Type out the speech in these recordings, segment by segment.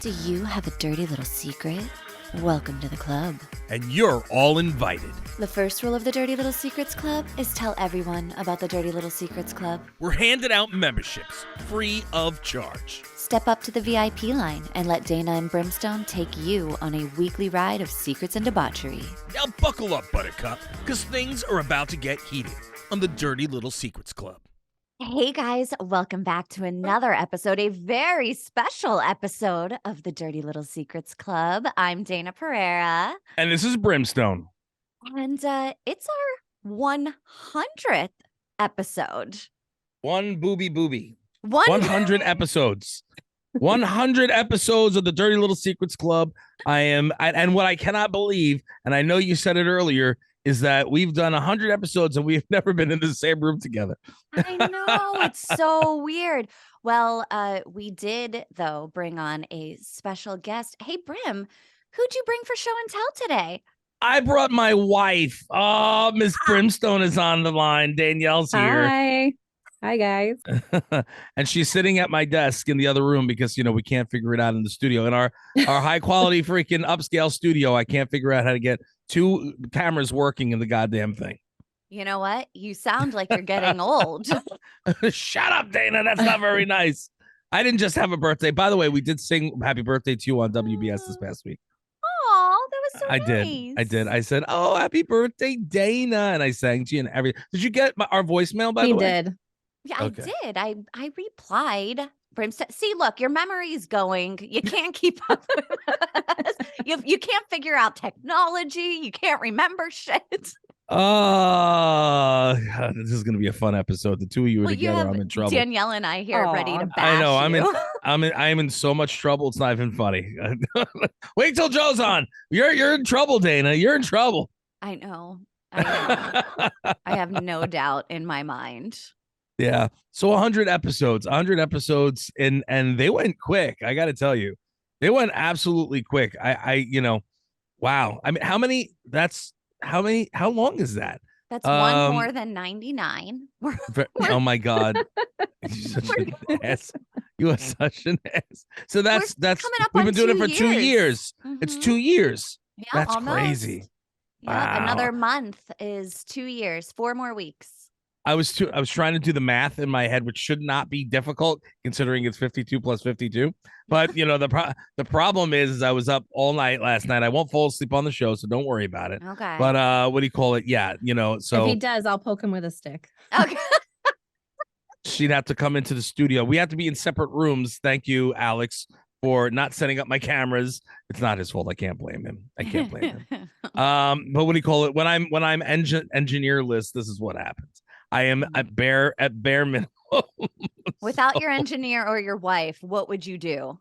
Do you have a dirty little secret? Welcome to the club. And you're all invited. The first rule of the Dirty Little Secrets Club is tell everyone about the Dirty Little Secrets Club. We're handing out memberships, free of charge. Step up to the VIP line and let Dayna and Brimstone take you on a weekly ride of secrets and debauchery. Now buckle up, Buttercup, because things are about to get heated on the Dirty Little Secrets Club. Hey guys, welcome back to another episode, a very special episode of the Dirty Little Secrets Club. I'm Dayna Pereira. And this is Brimstone. And it's our 100th episode. One Boobie Boobie. 100 episodes. 100 episodes of the Dirty Little Secrets Club. And what I cannot believe, and I know you said it earlier, is that we've done 100 episodes and we've never been in the same room together. I know, it's so weird. Well, we did, though, bring on a special guest. Hey, Brim, who'd you bring for show and tell today? I brought my wife. Oh, Miss Brimstone is on the line. Danielle's here. Hi, guys. And she's sitting at my desk in the other room because, we can't figure it out in the studio. In our high quality freaking upscale studio, I can't figure out how to get two cameras working in the goddamn thing. You know what? You sound like you're getting old. Shut up, Dayna. That's not very nice. I didn't just have a birthday. By the way, we did sing happy birthday to you on WBS this past week. Oh, that was so nice. I did. I said, oh, happy birthday, Dayna. And I sang to you and everything. Did you get our voicemail, by the way? He did. Yeah, okay. I did. I replied. Brimstone, see, look, your memory's going. You can't keep up with us. You can't figure out technology. You can't remember shit. Oh, this is going to be a fun episode. The two of you are together. I'm in trouble. Danielle and I here ready to bash I know. you. I'm in so much trouble. It's not even funny. Wait till Joe's on. You're in trouble, Dayna. You're in trouble. I know. I have no doubt in my mind. Yeah. So 100 episodes, and they went quick. I got to tell you, they went absolutely quick. Wow. I mean, how long is that? That's one more than 99. Oh my God. You're such an ass. You are such an ass. So that's we've been doing it for 2 years. Mm-hmm. It's 2 years. Yeah, that's almost crazy. Yeah, wow. Another month is 2 years, 4 more weeks. I was trying to do the math in my head, which should not be difficult considering it's 52 plus 52. But the problem is I was up all night last night. I won't fall asleep on the show, so don't worry about it. Okay. But what do you call it? Yeah, so if he does, I'll poke him with a stick. Okay. She'd have to come into the studio. We have to be in separate rooms. Thank you, Alex, for not setting up my cameras. It's not his fault. I can't blame him. But what do you call it? When I'm engineer-less, this is what happens. I am at bare minimum. Without your engineer or your wife, what would you do?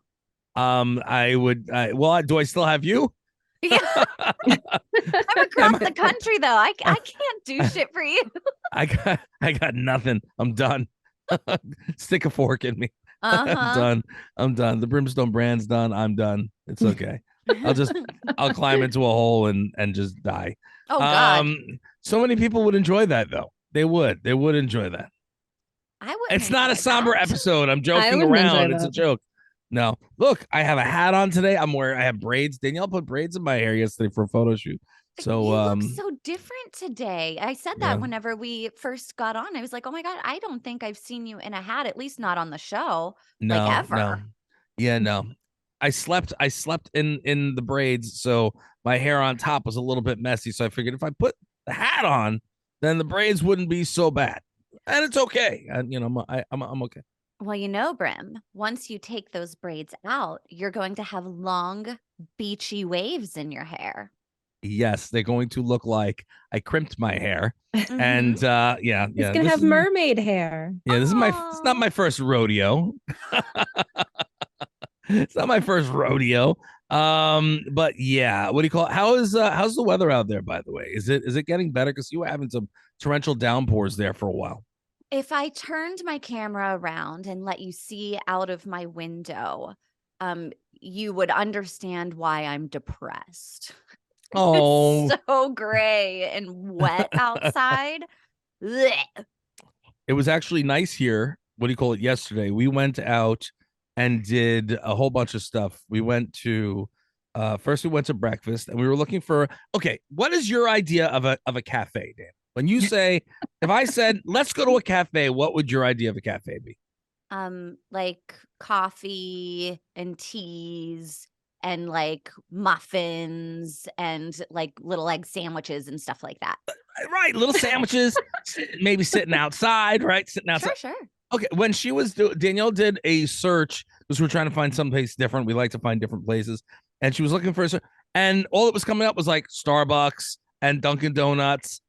I would. Do I still have you? Yeah. I'm across the country though. I can't do shit for you. I got nothing. I'm done. Stick a fork in me. Uh-huh. I'm done. The Brimstone brand's done. I'm done. It's okay. I'll climb into a hole and just die. Oh God. So many people would enjoy that though. They would enjoy that. I would. It's not a somber episode. I'm joking around. It's a joke. No, look, I have a hat on today. I have braids. Danielle put braids in my hair yesterday for a photo shoot. So you look so different today. I said that whenever we first got on. I was like, oh my God, I don't think I've seen you in a hat, at least not on the show. No, like ever. No. Yeah, no. I slept in the braids, so my hair on top was a little bit messy. So I figured if I put the hat on, then the braids wouldn't be so bad. And it's okay. I'm okay. Well, Brim, once you take those braids out, you're going to have long, beachy waves in your hair. Yes, they're going to look like I crimped my hair. Mm-hmm. And yeah. It's going to have mermaid hair. Yeah, it's not my first rodeo. It's not my first rodeo. But yeah, what do you call it? How's the weather out there, by the way? Is it getting better? Because you were having some torrential downpours there for a while. If I turned my camera around and let you see out of my window, you would understand why I'm depressed. Oh, it's so gray and wet outside. It was actually nice here. What do you call it? Yesterday, we went out and did a whole bunch of stuff. We went to first we went to breakfast, and we were looking for, okay, what is your idea of a cafe, Dan? When you say, if I said let's go to a cafe, what would your idea of a cafe be? Like coffee and teas and like muffins and like little egg sandwiches and stuff like that. Right, little sandwiches, maybe sitting outside, right? Sitting outside. Sure. Okay, when she was Danielle did a search because we're trying to find someplace different. We like to find different places, and she was looking for and all that was coming up was like Starbucks and Dunkin' Donuts.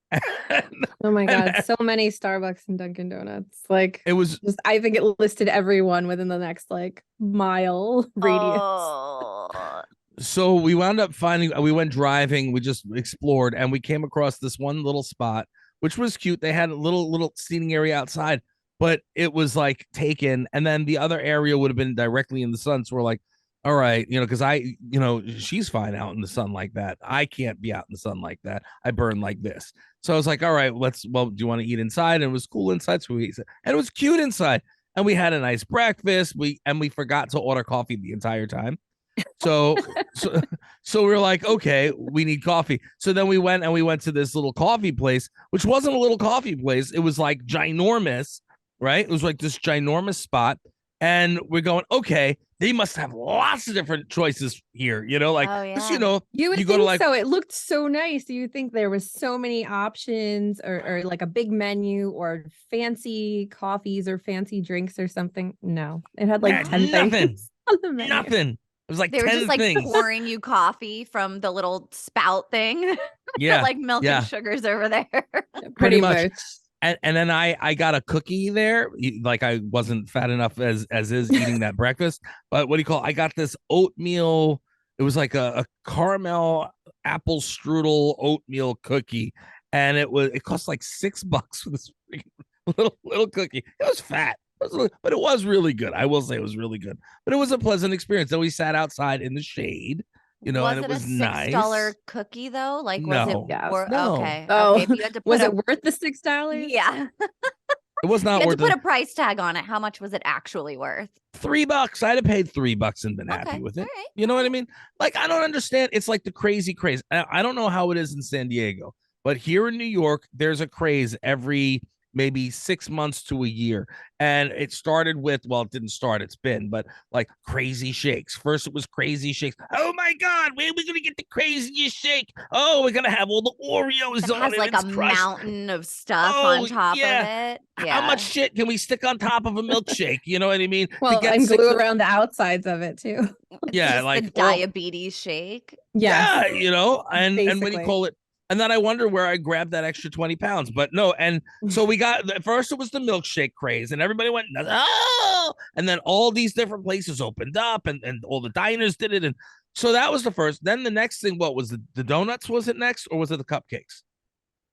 Oh my God, so many Starbucks and Dunkin' Donuts. Like It was just, I think it listed everyone within the next like mile radius. Oh. So we wound up we went driving, we just explored, and we came across this one little spot, which was cute. They had a little seating area outside, but it was like taken. And then the other area would have been directly in the sun. So we're like, all right, because she's fine out in the sun like that. I can't be out in the sun like that. I burn like this. So I was like, all right, do you want to eat inside? And it was cool inside. So we ate, and it was cute inside. And we had a nice breakfast. We forgot to order coffee the entire time. So we were like, okay, we need coffee. So then we went to this little coffee place, which wasn't a little coffee place. It was like ginormous, right? It was like this ginormous spot. And we're going, okay, they must have lots of different choices here, like, Oh, yeah. You would you go think to like, so. It looked so nice. You would think there was so many options or like a big menu or fancy coffees or fancy drinks or something. No, it had like 10 things on the menu. Nothing. It was like They were 10 just like things. pouring you coffee from the little spout thing. Yeah. Like milk and sugars over there. Pretty much. And then I got a cookie there. Like I wasn't fat enough as is eating that breakfast. But what do you call it? I got this oatmeal. It was like a caramel apple strudel oatmeal cookie. And it cost like $6 for this little cookie. It was fat. But it was really good. I will say it was really good. But it was a pleasant experience. Then we sat outside in the shade, and it was nice. $6 cookie though? Like, was No. it Yes. worth? No. Okay. Oh, Okay. If you had to put was it worth the $6? Yeah. It was not You had worth to put it. a price tag on it. How much was it actually worth? $3. I'd have paid $3 and been happy with it. All right. You know what I mean? Like, I don't understand. It's like the crazy craze. I don't know how it is in San Diego, but here in New York, there's a craze every maybe 6 months to a year. And it started with, well, it didn't start, it's been, but like crazy shakes. First, it was crazy shakes. Oh my God, where are we going to get the craziest shake? Oh, we're going to have all the Oreos It on has it. like a mountain of stuff on top of it. Yeah. How much shit can we stick on top of a milkshake? You know what I mean? Well, and glue around the outsides of it too. Yeah, just like the diabetes shake. Yes. Yeah, and what do you Basically. call it? And then I wonder where I grabbed that extra 20 pounds. But no, and so we got, first it was the milkshake craze, and everybody went, oh, and then all these different places opened up, and all the diners did it. And so that was the first. Then the next thing, what was the donuts? Was it next, or was it the cupcakes?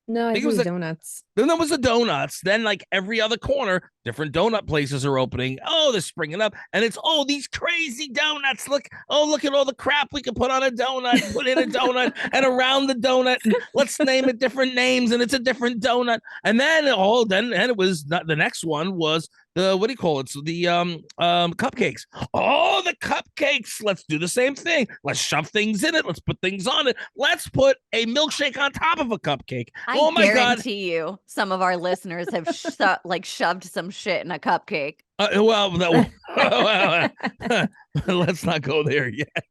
No, I think think it was the the- donuts. Then there was the donuts. Then like every other corner, different donut places are opening. Oh, they're springing up. And it's, oh, these crazy donuts. Look at all the crap we can put on a donut, put in a donut and around the donut. And let's name it different names. And it's a different donut. And then, it was not, the next one was the, what do you call it? So the cupcakes. Oh, the cupcakes. Let's do the same thing. Let's shove things in it. Let's put things on it. Let's put a milkshake on top of a cupcake. I guarantee you some of our listeners have shoved some shit in a cupcake. Let's not go there yet.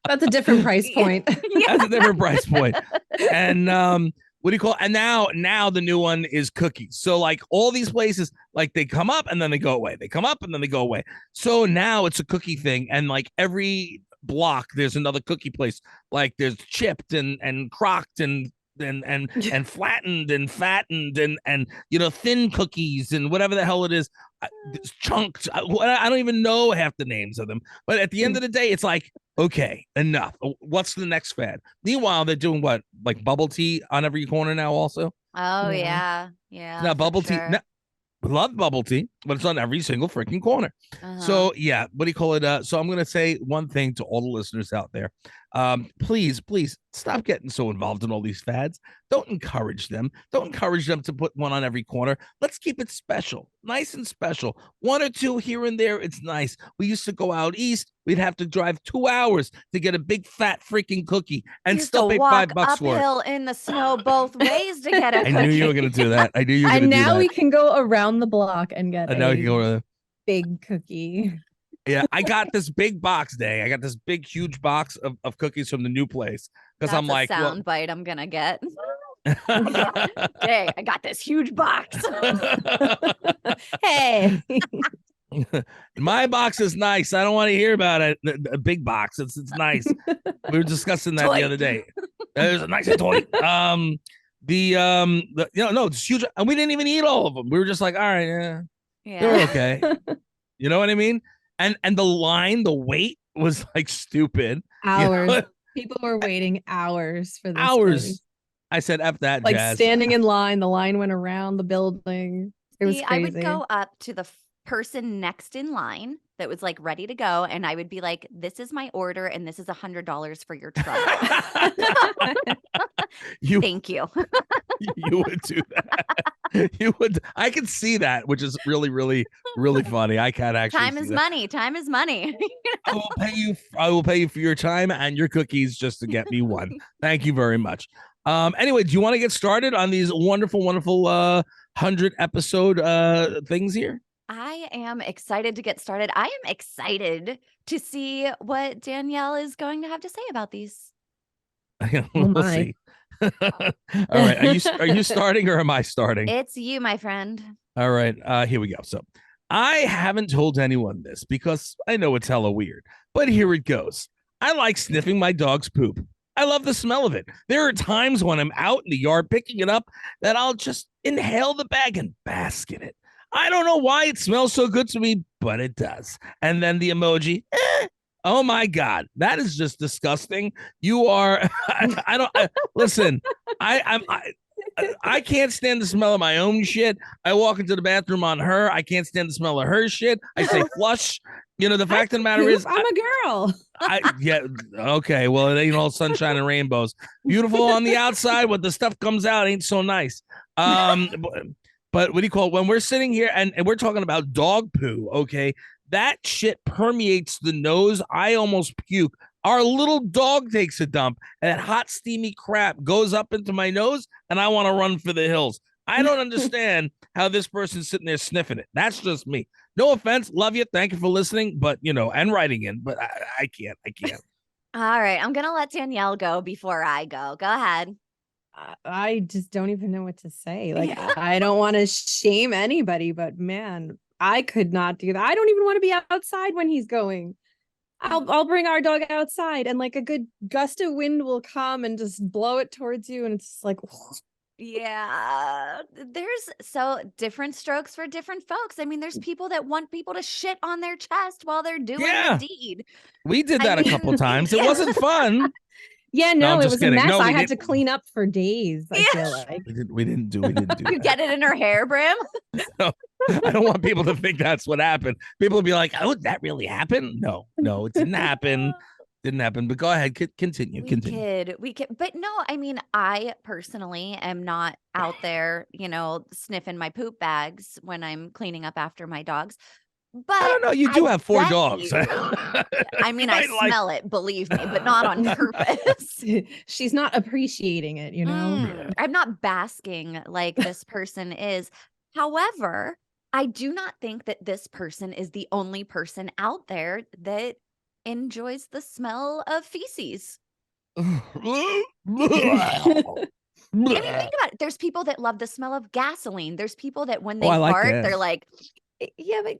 That's a different price point. That's a different price point. And what do you call it? And now the new one is cookies. So like all these places, like they come up and then they go away. They come up and then they go away. So now it's a cookie thing. And like every block, there's another cookie place. Like there's chipped and crocked and flattened and fattened and thin cookies and whatever the hell it is, chunked. I don't even know half the names of them. But at the end of the day, it's like, okay, enough. What's the next fad? Meanwhile, they're doing what, like bubble tea on every corner now also. Oh Yeah. yeah. Now bubble tea. Sure. Now, love bubble tea. but it's on every single freaking corner. So yeah, what do you call it? So I'm gonna say one thing to all the listeners out there. Please stop getting so involved in all these fads. Don't encourage them. Don't encourage them to put one on every corner. Let's keep it special, nice and special. One or two here and there, it's nice. We used to go out east. We'd have to drive 2 hours to get a big fat freaking cookie and still pay $5 for it. Uphill in the snow both ways to get a cookie. I knew you were going to do that. I knew you were going to do that. And now we can go around the block and get a big cookie. Yeah, I got this big box day. I got this big, huge box of cookies from the new place because I'm like, sound bite I'm gonna get. Hey, I got this huge box. Hey, my box is nice. I don't want to hear about it. A big box. It's nice. We were discussing that the other day. It was a nice toy. No, it's huge, and we didn't even eat all of them. We were just like, all right, yeah. They're okay. You know what I mean? And the line, the wait was like stupid. Hours. You know? People were waiting hours for this. Hours. Thing. I said, F that, like Jazz. Standing in line. The line went around the building. It was crazy. I would go up to the person next in line that was like ready to go, and I would be like, "This is my order, and this is $100 for your trouble." Thank you. You would do that. You would. I can see that, which is really, really, really funny. I can't actually. Time is money. Time is money. I will pay you. I will pay you for your time and your cookies just to get me one. Thank you very much. Anyway, do you want to get started on these wonderful 100 episode things here? I am excited to get started. I am excited to see what Danielle is going to have to say about these. We'll see. All right. Are you starting or am I starting? It's you, my friend. All right. Here we go. So I haven't told anyone this because I know it's hella weird, but here it goes. I like sniffing my dog's poop. I love the smell of it. There are times when I'm out in the yard picking it up that I'll just inhale the bag and bask in it. I don't know why it smells so good to me, but it does. And then the emoji. Oh my God, that is just disgusting. You are. Listen. I can't stand the smell of my own shit. I walk into the bathroom on her. I can't stand the smell of her shit. I say flush. You know, the fact of the matter is, I'm a girl. Yeah. Okay. Well, it ain't all sunshine and rainbows. Beautiful on the outside, but the stuff comes out ain't so nice. But what do you call it? When we're sitting here and we're talking about dog poo, okay, that shit permeates the nose. I almost puke. Our little dog takes a dump, and that hot, steamy crap goes up into my nose, and I want to run for the hills. I don't understand how this person's sitting there sniffing it. That's just me. No offense. Love you. Thank you for listening, but, you know, and writing in, but I can't. All right. I'm going to let Danielle go before I go. Go ahead. I just don't even know what to say. Like, I don't want to shame anybody, but man, I could not do that. I don't even want to be outside when he's going. I'll bring our dog outside, and like a good gust of wind will come and just blow it towards you, and it's like, yeah, there's so different strokes for different folks. I mean, there's people that want people to shit on their chest while they're doing the deed. We did that a couple times. It wasn't fun. Yeah, no, it was kidding. A mess. No, I had to clean up for days. I feel like we didn't do You that. get it in her hair, Brim? No, I don't want people to think that's what happened. People will be like, "Oh, that really happened?" No, it didn't happen. Didn't happen. But go ahead, continue. We could, but no, I mean, I personally am not out there, you know, sniffing my poop bags when I'm cleaning up after my dogs. But I don't know. You do have 4 dogs. I mean, I smell it, believe me, but not on purpose. She's not appreciating it, you know? I'm not basking like this person is. However, I do not think that this person is the only person out there that enjoys the smell of feces. I mean, think about it. There's people that love the smell of gasoline. There's people that when they fart, they're like, yeah, but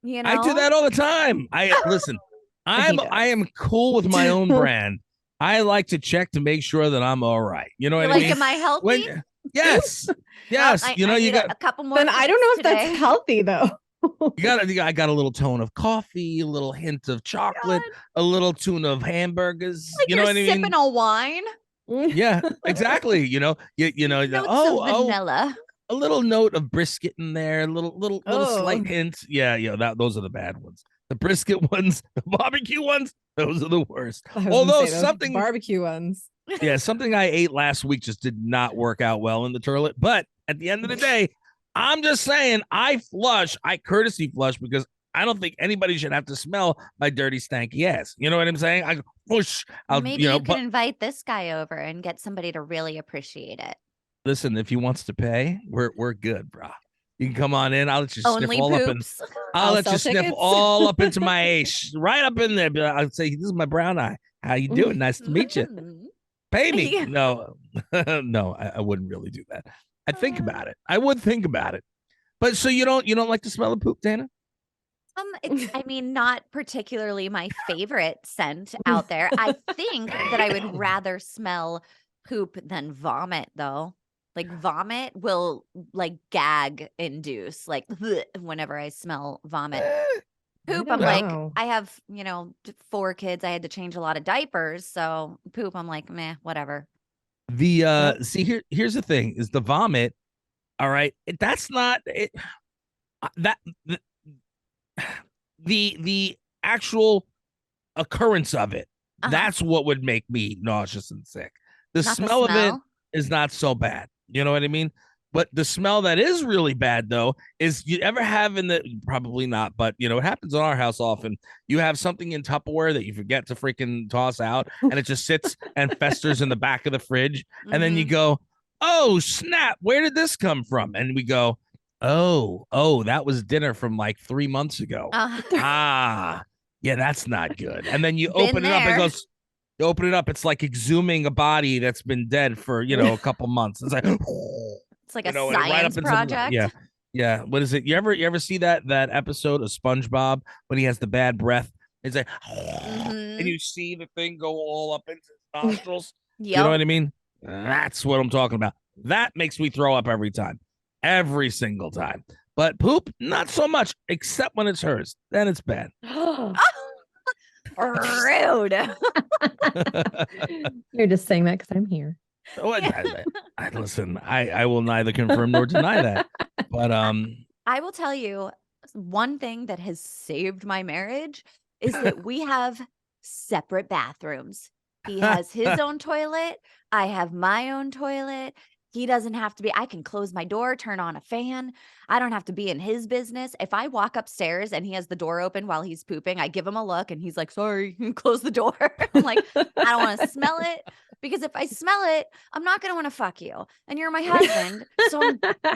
you know, I do that all the time. Listen, I am cool with my own brand. I like to check to make sure that I'm all right. You know what I mean? Am I healthy? Yes. You know, you got a couple more. Then I don't know if that's healthy though. I got a little tone of coffee, a little hint of chocolate, a little tune of hamburgers. Like you know what I mean? Sipping a wine. Yeah, exactly. You know, vanilla. a little note of brisket in there, little slight Oh. hints. Yeah, those are the bad ones. The brisket ones, the barbecue ones, those are the worst. I was gonna Although say those something, barbecue ones. yeah, something I ate last week just did not work out well in the toilet. But at the end of the day, I'm just saying I courtesy flush because I don't think anybody should have to smell my dirty, stanky ass. You know what I'm saying? I go, whoosh. Maybe you can But invite this guy over and get somebody to really appreciate it. listen, if he wants to pay, we're good, bro. You can come on in. I'll let you sniff Only all up in. poops. I'll let sell you sniff tickets. all up into my ace, right up in there. I'll say, "This is my brown eye. How you doing? Nice to meet you. Pay me." Yeah. No, no, I wouldn't really do that. I'd think about it. I would think about it. But so you don't like the smell of poop, Dana? It's, I mean, not particularly my favorite scent out there. I think that I would rather smell poop than vomit, though. Like vomit will like gag induce, like whenever I smell vomit. Poop, I'm like, I have, 4 kids. I had to change a lot of diapers. So poop, I'm like, meh, whatever. The here's the thing: is the vomit. All right, that's not it. That the actual occurrence of it. That's what would make me nauseous and sick. The Not the smell of it smell? is not so bad. You know what I mean? But the smell that is really bad, though, is you ever have probably not, but it happens in our house often. You have something in Tupperware that you forget to freaking toss out, and it just sits and festers in the back of the fridge. And then you go, "Oh, snap, where did this come from?" And we go, Oh, that was dinner from like 3 months ago. Yeah, that's not good. And then you open it up, it goes, you open it up, it's like exhuming a body that's been dead for, a couple months. It's like, it's like a science project. Yeah. What is it? You ever see that episode of SpongeBob when he has the bad breath? It's like, and you see the thing go all up into his nostrils. You know what I mean? That's what I'm talking about. That makes me throw up every time. Every single time. But poop, not so much, except when it's hers. Then it's bad. Rude. You're just saying that because I'm here. Listen, I will neither confirm nor deny that. But I will tell you one thing that has saved my marriage is that we have separate bathrooms. He has his own toilet. I have my own toilet. He doesn't have to be. I can close my door, turn on a fan. I don't have to be in his business. If I walk upstairs and he has the door open while he's pooping, I give him a look and he's like, "Sorry," close the door. I'm like, I don't want to smell it because if I smell it, I'm not going to want to fuck you. And you're my husband. So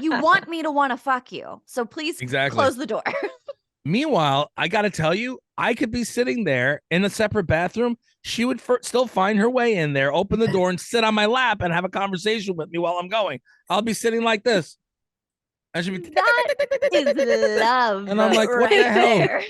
you want me to want to fuck you. So please close the door. Meanwhile, I got to tell you, I could be sitting there in a separate bathroom. She would still find her way in there, open the door and sit on my lap and have a conversation with me while I'm going. I'll be sitting like this. I should be that is love. And I'm like, what the hell? There.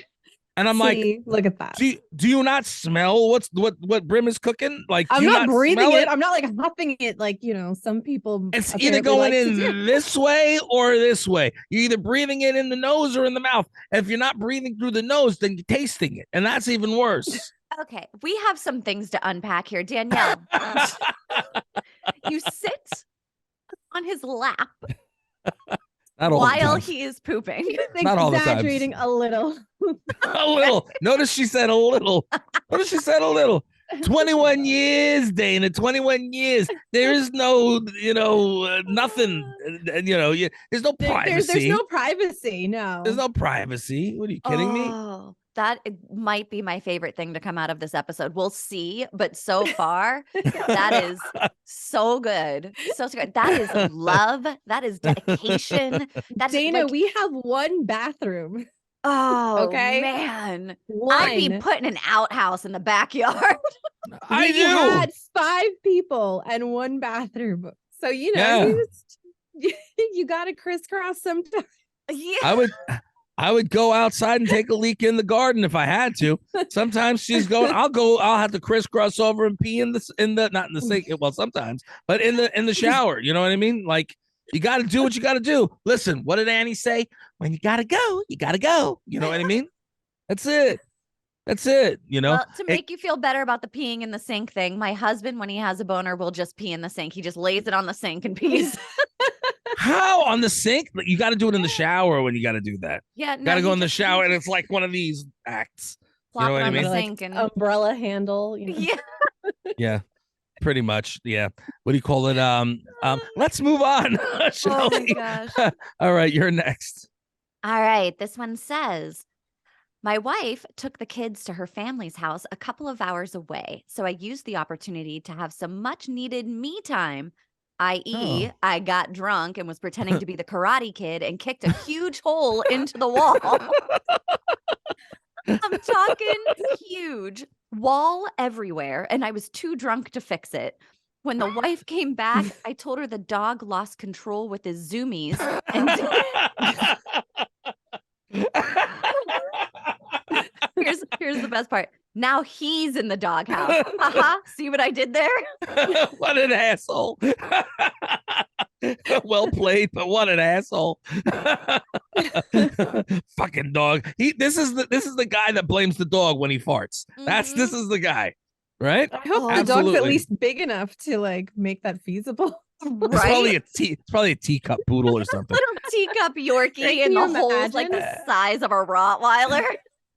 And I'm like, look at that. Do you not smell what Brim is cooking? Like, I'm not breathing it. I'm not like huffing it like, some people. It's either going in this way or this way. You're either breathing it in the nose or in the mouth. If you're not breathing through the nose, then you're tasting it. And that's even worse. Okay, we have some things to unpack here. Danielle, you sit on his lap while he is pooping. Not all the time. Exaggerating a little. A little. Notice she said a little. 21 years, Dana. 21 years. There is no, nothing. There's no privacy. There's no privacy. No. There's no privacy. What are you kidding me? That might be my favorite thing to come out of this episode. We'll see, but so far, that is so good. So good. That is love. That is dedication. Dana, we have one bathroom. Oh, okay, man. I'd be putting an outhouse in the backyard. I do. Had 5 people and one bathroom. So, you got to crisscross sometimes. Yeah. I would go outside and take a leak in the garden if I had to. Sometimes she's going, I'll have to crisscross over and pee not in the sink. Well, sometimes, but in the shower. You know what I mean? Like, you got to do what you got to do. Listen, what did Annie say? When you got to go, you got to go. You know what I mean? That's it. Well, to make you feel better about the peeing in the sink thing, my husband, when he has a boner, will just pee in the sink. He just lays it on the sink and pees. How on the sink? You got to do it in the shower when you got to do that. Yeah, no, Got to go you in the just shower, and it's like one of these acts. You plop know it what I on the mean? Like sink and umbrella handle. You know? yeah. Yeah, pretty much. Yeah. What do you call it? Let's move on. Oh my we? gosh. All right, you're next. All right, this one says, my wife took the kids to her family's house a couple of hours away, so I used the opportunity to have some much needed me time, i.e., Oh. I got drunk and was pretending to be the Karate Kid and kicked a huge hole into the wall. I'm talking huge, wall everywhere, and I was too drunk to fix it. When the wife came back, I told her the dog lost control with his zoomies and here's the best part. Now he's in the doghouse. See what I did there? What an asshole. Well played, but what an asshole. Fucking dog. This is the guy that blames the dog when he farts. This is the guy, right? I hope the Absolutely. dog's at least big enough to like make that feasible. Right? It's probably a teacup poodle or something. Little teacup Yorkie Right, and can the you hole's like the imagine? size of a Rottweiler.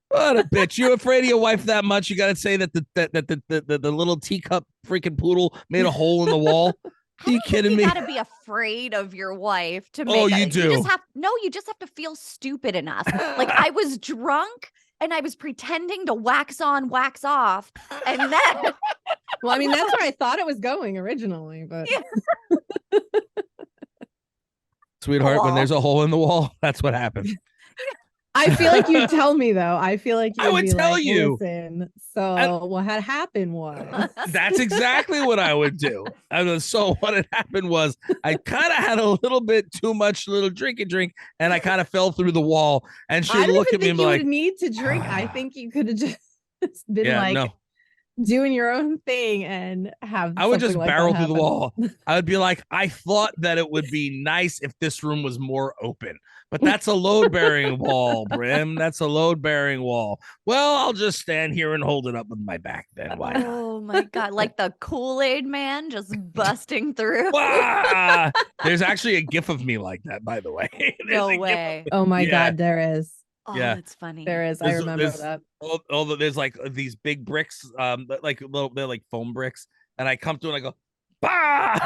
What a bitch. You're afraid of your wife that much. You got to say that the little teacup freaking poodle made a hole in the wall. Are you kidding me? You gotta be afraid of your wife to make Oh, you do. You just have to feel stupid enough. Like I was drunk and I was pretending to wax on, wax off. And then Well, I mean, that's where I thought it was going originally, but Yeah. Sweetheart, when there's a hole in the wall, that's what happens. I feel like you'd tell me though. I feel like I would be tell like, you. Listen, so what had happened was That's exactly what I would do. So what had happened was I kind of had a little bit too much little drink, and I kind of fell through the wall. And she I would don't look even at me think and you be like, would need to drink. I think you could have just been doing your own thing and have I would just something like barrel that through the happen. wall. I would be like, I thought that it would be nice if this room was more open, but that's a load bearing wall, Brim. That's a load bearing wall. Well, I'll just stand here and hold it up with my back then. Why not? Oh my God. Like the Kool-Aid man just busting through. There's actually a gif of me like that, by the way. No way. Oh my Yeah. God, there is. Oh, Yeah. that's funny. There is. I remember that. Although there's like these big bricks, like little, they're like foam bricks, and I come through and I go, bah!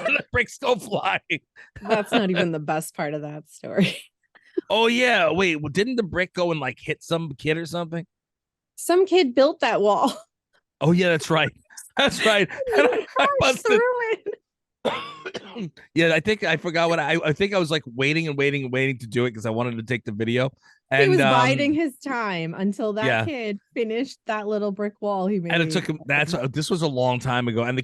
And the bricks go flying. That's not even the best part of that story. Oh yeah, wait, didn't the brick go and like hit some kid or something? Some kid built that wall. Oh yeah, that's right. That's right. And I busted through it. Yeah, I think I forgot what I think I was like waiting to do it because I wanted to take the video. And He was biding his time until that kid finished that little brick wall he made. And it took him. This was a long time ago. And the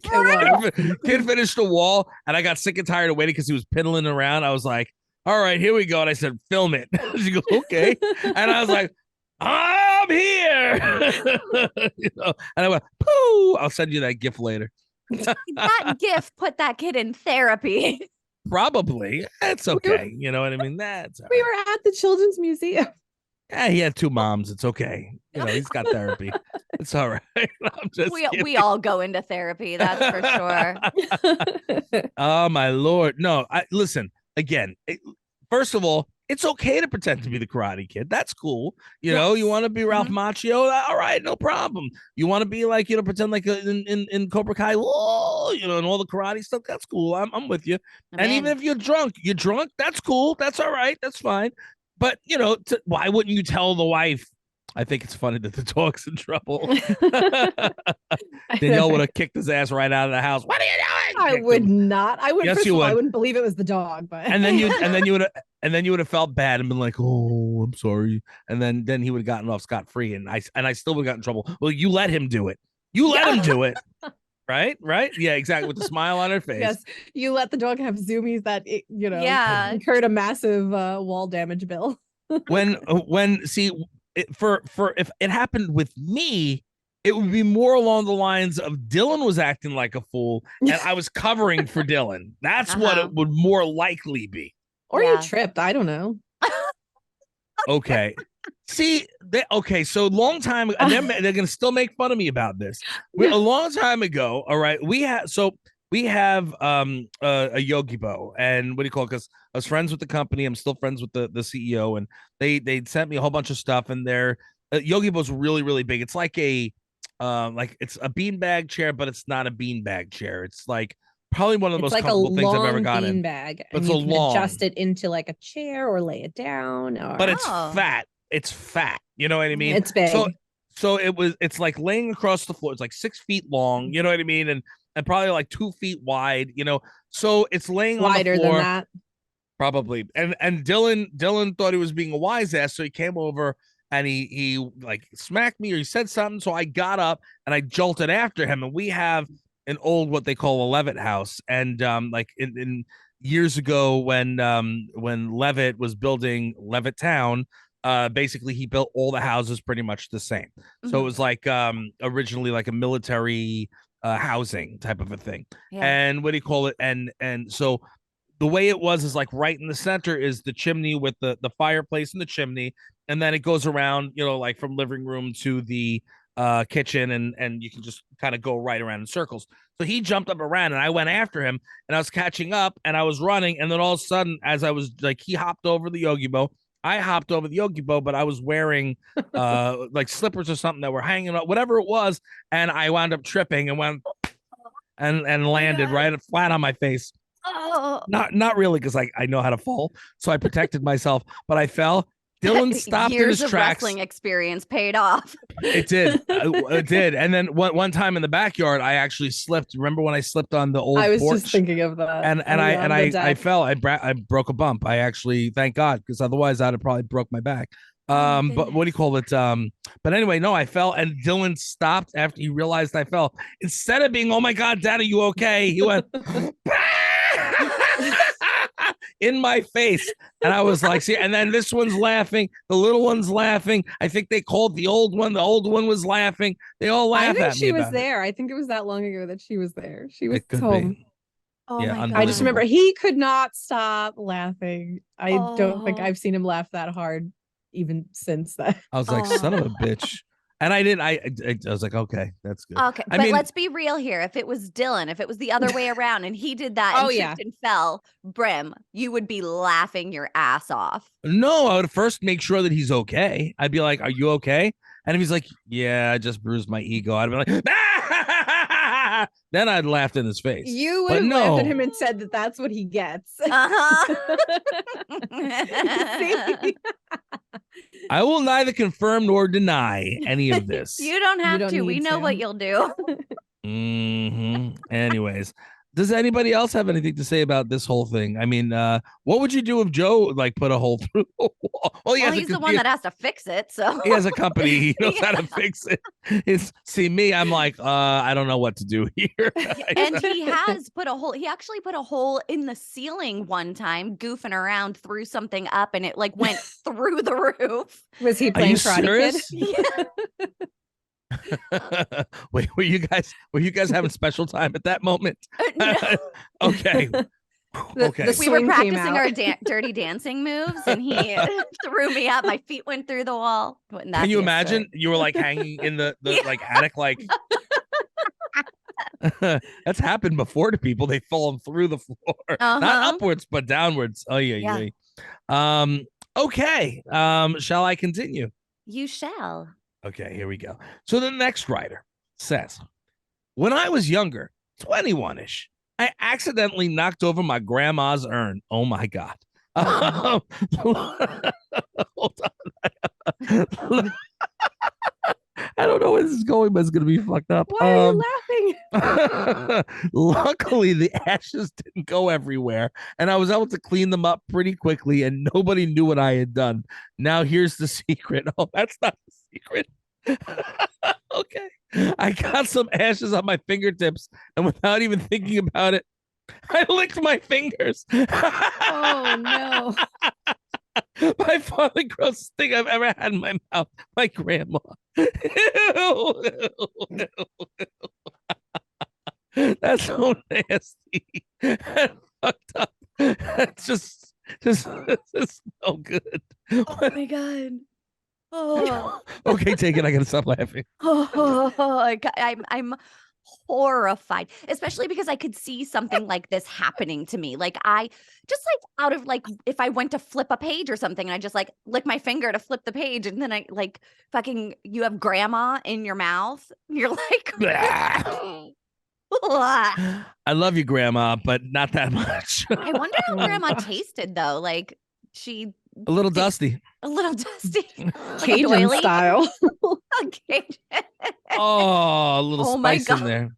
kid finished the wall, and I got sick and tired of waiting because he was piddling around. I was like, "All right, here we go." And I said, "Film it." She goes, "Okay." And I was like, "I'm here." And I went, "Pooh!" I'll send you that GIF later. That GIF put that kid in therapy. Probably. It's okay. You know what I mean? That's we were at the Children's Museum. Yeah, he had two moms. It's okay. He's got therapy. It's all right. I'm just we all go into therapy, that's for sure. Oh my Lord. No, listen, again, first of all, it's okay to pretend to be the Karate Kid. That's cool. You know, you want to be Ralph Macchio. All right, no problem. You want to be like, pretend like in Cobra Kai, and all the karate stuff. That's cool. I'm with you. And even if you're drunk, that's cool. That's all right. That's fine. But, why wouldn't you tell the wife? I think it's funny that the dog's in trouble. Danielle would have kicked his ass right out of the house. What are you doing? I would not. I would. Yes, first you of all, would. I wouldn't believe it was the dog. But and then you would have felt bad and been like, "Oh, I'm sorry." And then he would have gotten off scot-free, and I still would have gotten in trouble. Well, you let him do it. You let him do it. Right? Yeah, exactly. With a smile on her face. Yes, you let the dog have zoomies that incurred a massive wall damage bill. If it happened with me, it would be more along the lines of Dylan was acting like a fool and I was covering for Dylan. That's what it would more likely be. Or you tripped. I don't know. Okay. See, so long time, and they're going to still make fun of me about this. A long time ago, all right, we have a Yogi Bo, and what do you call it? Because I was friends with the company. I'm still friends with the CEO, and they sent me a whole bunch of stuff, and their Yogi Bo's really really big. It's like it's a beanbag chair, but it's not a beanbag chair. It's like probably one of the It's most like a comfortable things I've ever long gotten. bean bag, But and it's a you can long, adjust it into like a chair or lay it down. but Or it's Oh. fat. It's fat. You know what I mean? it's big. So it's like laying across the floor. It's like 6 feet long. You know what I mean? And probably like 2 feet wide. You know, so it's laying on the Wider floor. than that. Probably. And Dylan thought he was being a wise ass, so he came over and he like smacked me or he said something. So I got up and I jolted after him. And we have an old what they call a Levitt house. And like in years ago when Levitt was building Levitt Town, basically he built all the houses pretty much the same. So it was like originally like a military housing type of a thing. Yeah. And what do you call it? And so the way it was is like right in the center is the chimney with the fireplace and the chimney, and then it goes around, you know, like from living room to the kitchen, and you can just kind of go right around in circles. So he jumped up around and I went after him and I was catching up and I was running, and then all of a sudden as I was like, he hopped over the Yogi Bo, I hopped over the Yogi Bo, but I was wearing like slippers or something that were hanging up, whatever it was, and I wound up tripping and went and landed right flat on my face. Oh. Not really, because I know how to fall, so I protected myself, but I fell. Dylan stopped in Years his of tracks. wrestling experience paid off. It did. It did. And then one time in the backyard, I actually slipped. Remember when I slipped on the old I was porch? just thinking of that. And I fell. I broke a bump. I actually, thank God, because otherwise I'd have probably broke my back. But what do you call it? But anyway, no, I fell, and Dylan stopped after he realized I fell. Instead of being, "Oh my God, Dad, are you okay?" He went in my face, and I was like, "See." And then this one's laughing, the little one's laughing. I think they called the old one. The old one was laughing. They all laugh I think at me. she was about there. I think it was that long ago that she was there. She was It could home. be. Oh Yeah, my God. I just remember unbelievable. he could not stop laughing. I don't think Oh. I've seen him laugh that hard even since that. I was like, "Son of a bitch," and I didn't. I was like, "Okay, that's good." Okay, I but mean, let's be real here. If it was Dylan, if it was the other way around and he did that and Oh, tripped yeah. and fell, Brim, you would be laughing your ass off. no, I would first make sure that he's okay. I'd be like, "Are you okay?" And if he's like, "Yeah, I just bruised my ego," I'd be like, "Ah!" Then I'd laughed in his face. You would But have laughed at no. him and said that that's what he gets. Uh-huh. See? I will neither confirm nor deny any of this. You don't have don't to. We need know to. what you'll do. Anyways, does anybody else have anything to say about this whole thing? I mean, what would you do if Joe like put a hole through a wall? Well, Well, he's the one that has to fix it. So he has a company. He knows how to Yeah. fix it. See me, I'm like, I don't know what to do here. And he has put a hole. He actually put a hole in the ceiling one time, goofing around, threw something up, and it like went through the roof. Was he Are playing you Karate serious? Kid? Wait, were you guys having special time at that moment? No. Okay. Okay. The We were swing came practicing out. our dirty dancing moves, and he threw me up. My feet went through the wall. Wouldn't that Can you be a imagine? story? You were like hanging in the Yeah. like attic, like that's happened before to people. They've fallen through the floor, not Uh-huh. upwards, but downwards. Oh yeah, Yeah. yeah. Okay. Shall I continue? You shall. Okay, here we go. So the next writer says, when I was younger, 21-ish, I accidentally knocked over my grandma's urn. Oh my God. Hold on. I don't know where this is going, but it's going to be fucked up. Why are you laughing? Luckily, the ashes didn't go everywhere, and I was able to clean them up pretty quickly, and nobody knew what I had done. Now, here's the secret. Oh, that's not the secret. Okay. I got some ashes on my fingertips, and without even thinking about it, I licked my fingers. Oh no. By far the grossest thing I've ever had in my mouth. My grandma. That's so nasty. That's fucked up. That's just no good. Oh my God. Oh. Okay, take it. I gotta stop laughing. Oh, I'm horrified, especially because I could see something like this happening to me. Like I just like out of like if I went to flip a page or something and I just like lick my finger to flip the page and then I like fucking you have grandma in your mouth. You're like I love you, Grandma, but not that much. I wonder how Oh my grandma gosh. tasted though. Like she A little dusty. a little dusty. Like a Cajun doily. style. Okay. Oh, a little Oh my spice in God. there.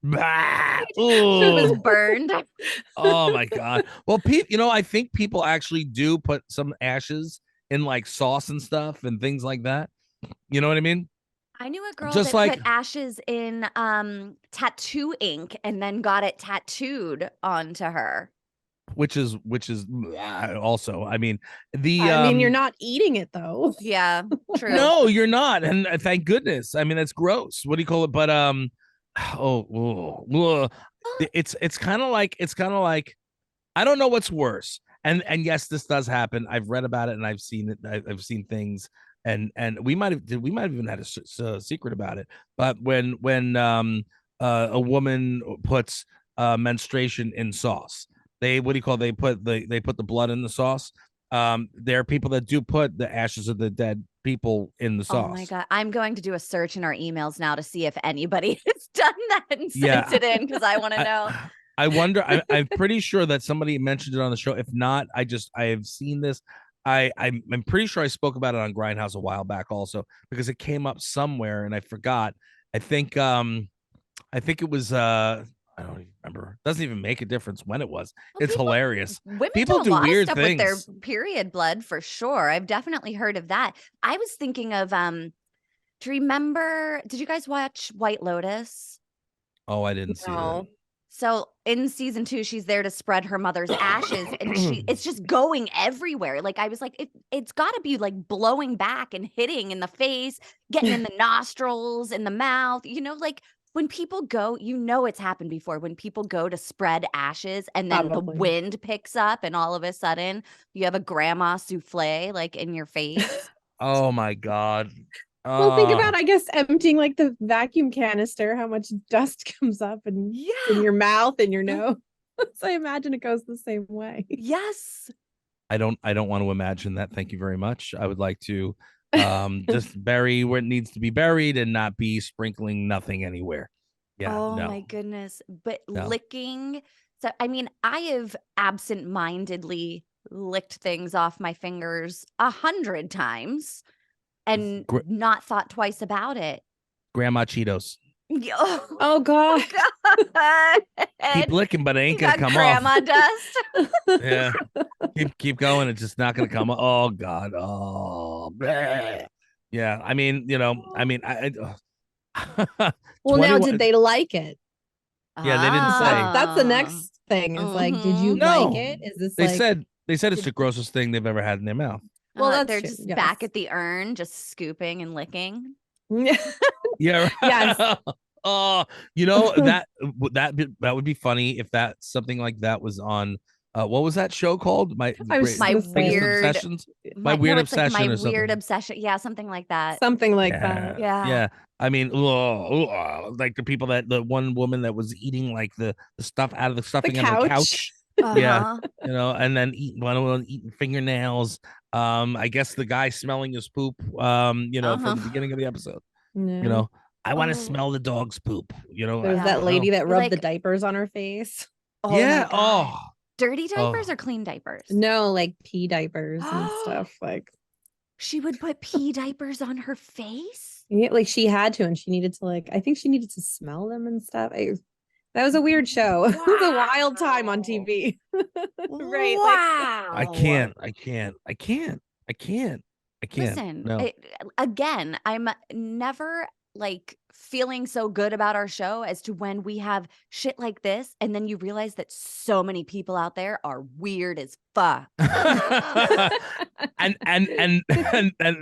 Bah. She was Ooh. burned. Oh my God. Well, I think people actually do put some ashes in like sauce and stuff and things like that. You know what I mean? I knew a girl Just that like put ashes in tattoo ink and then got it tattooed onto her. which is also, I mean, the I mean, you're not eating it though. Yeah, true. no, you're not, and thank goodness. I mean, that's gross. What do you call it? But it's kind of like I don't know what's worse. And yes, this does happen. I've read about it and I've seen it. I've seen things, and we might have even had a secret about it. But when a woman puts menstruation in sauce, they put the blood in the sauce. There are people that do put the ashes of the dead people in the sauce. Oh my God. I'm going to do a search in our emails now to see if anybody has done that and Yeah. sent it in because I want to know. I wonder. I'm pretty sure that somebody mentioned it on the show. If not, I have seen this. I'm pretty sure I spoke about it on Grindhouse a while back also because it came up somewhere and I forgot. I think it was I don't even remember. Doesn't even make a difference when it was. Well, It's hilarious. Women People do a do lot weird of stuff with their things. period blood for sure. I've definitely heard of that. I was thinking of do you remember, did you guys watch White Lotus? Oh, I didn't see that. No. So in season 2, she's there to spread her mother's ashes and it's just going everywhere. Like I was like, it's gotta be like blowing back and hitting in the face, getting in the nostrils, in the mouth, like when people go, it's happened before when people go to spread ashes and then the Probably. wind picks up and all of a sudden you have a grandma souffle like in your face. Oh my God. Well, think about, I guess, emptying like the vacuum canister, how much dust comes up and in your mouth and your nose. So I imagine it goes the same way. Yes. I don't want to imagine that. Thank you very much. I would like to just bury where it needs to be buried and not be sprinkling nothing anywhere. Yeah. Oh no. my goodness. But No. licking. So, I mean, I have absent-mindedly licked things off my fingers 100 times and not thought twice about it. Grandma Cheetos. Oh God. Keep licking, but it ain't You gonna got come grandma off. dust. Yeah. Keep going. It's just not gonna come off. Oh God. Oh. Bleh. Yeah. I mean, Well, now, did they like it? Yeah, they didn't say. That's the next thing. Is like, did you No. like it? Is this They like? said it's the grossest thing they've ever had in their mouth. Well, that's they're true, just yes. back at the urn, just scooping and licking. Yeah. Yes. Oh, that would be funny if that something like that was on. What was that show called? My weird obsessions. My weird obsession like my or something. weird obsession. Yeah, something like that. Something like Yeah. that. Yeah. Yeah. I mean, like the one woman that was eating like the stuff out of the stuffing on the couch. Yeah, and then eating fingernails. I guess the guy smelling his poop. From the beginning of the episode. Yeah. I want to smell the dog's poop. There's that lady that rubbed the diapers on her face. Oh yeah. my God. Dirty diapers or clean diapers? No, like pee diapers and stuff. Like she would put pee diapers on her face. Yeah, like she had to, and she needed to I think she needed to smell them and stuff. That was a weird show. Wow. It was a wild time on TV. Right. Wow. I can't. Listen, No. Again, I'm never like feeling so good about our show as to when we have shit like this and then you realize that so many people out there are weird as fuck. and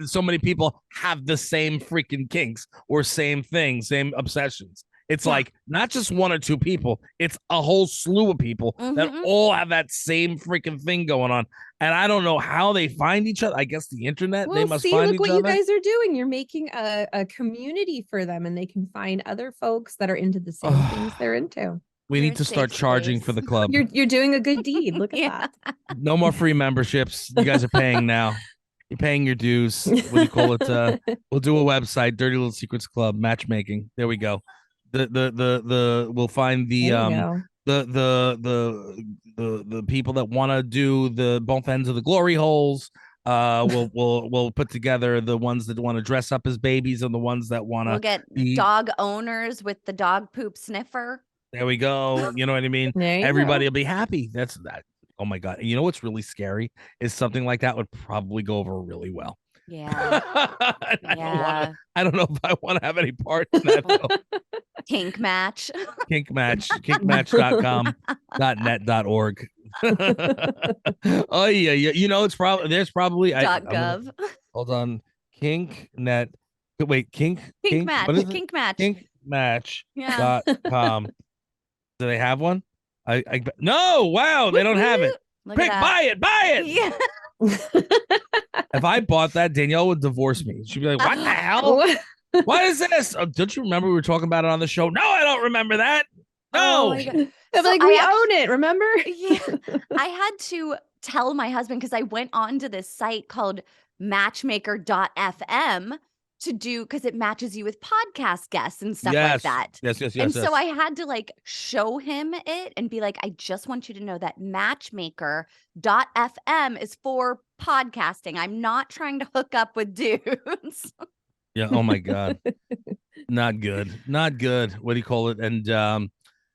so many people have the same freaking kinks or same thing, same obsessions. It's Yeah. like not just one or two people, it's a whole slew of people that Mhm. all have that same freaking thing going on. And I don't know how they find each other. I guess the internet, they Well, must see, find look each what you other. guys are doing. You're making a community for them, and they can find other folks that are into the same things they're into. We You're need a to start safe charging for space. the club. You're doing a good deed. Look at Yeah. that. No more free memberships. You guys are paying now. You're paying your dues. What do you call it? We'll do a website, Dirty Little Secrets Club, matchmaking. There we go. The we'll find the There you go. the people that want to do the both ends of the glory holes. We'll put together the ones that want to dress up as babies and the ones that want We'll to get be. dog owners with the dog poop sniffer. There we go. You know what I mean? There you Everybody go. will be happy. That's that. Oh my God. You know what's really scary is something like that would probably go over really well. Yeah. I don't know if I want to have any part in that though. Kink match. Kink match, kinkmatch.com, .net.org. Oh yeah, yeah. You know, it's probably there's probably .gov. Hold on. Kinknet. Wait, Kink match. What is it? Kink match. Kinkmatch.com. Do they have one? I no, wow, they don't have it. Look Quick, at buy it. Yeah. If I bought that, Danielle would divorce me. She'd be like, "What the hell? What is this? Oh, don't you remember we were talking about it on the show?" No, I don't remember that. Oh No. my God. I'm So like, we own it, remember? Yeah. I had to tell my husband because I went on to this site called matchmaker.fm to do because it matches you with podcast guests and stuff like that. Yes. And so I had to like show him it and be like, I just want you to know that matchmaker.fm is for podcasting. I'm not trying to hook up with dudes. Yeah. Oh my God. Not good. Not good. What do you call it? And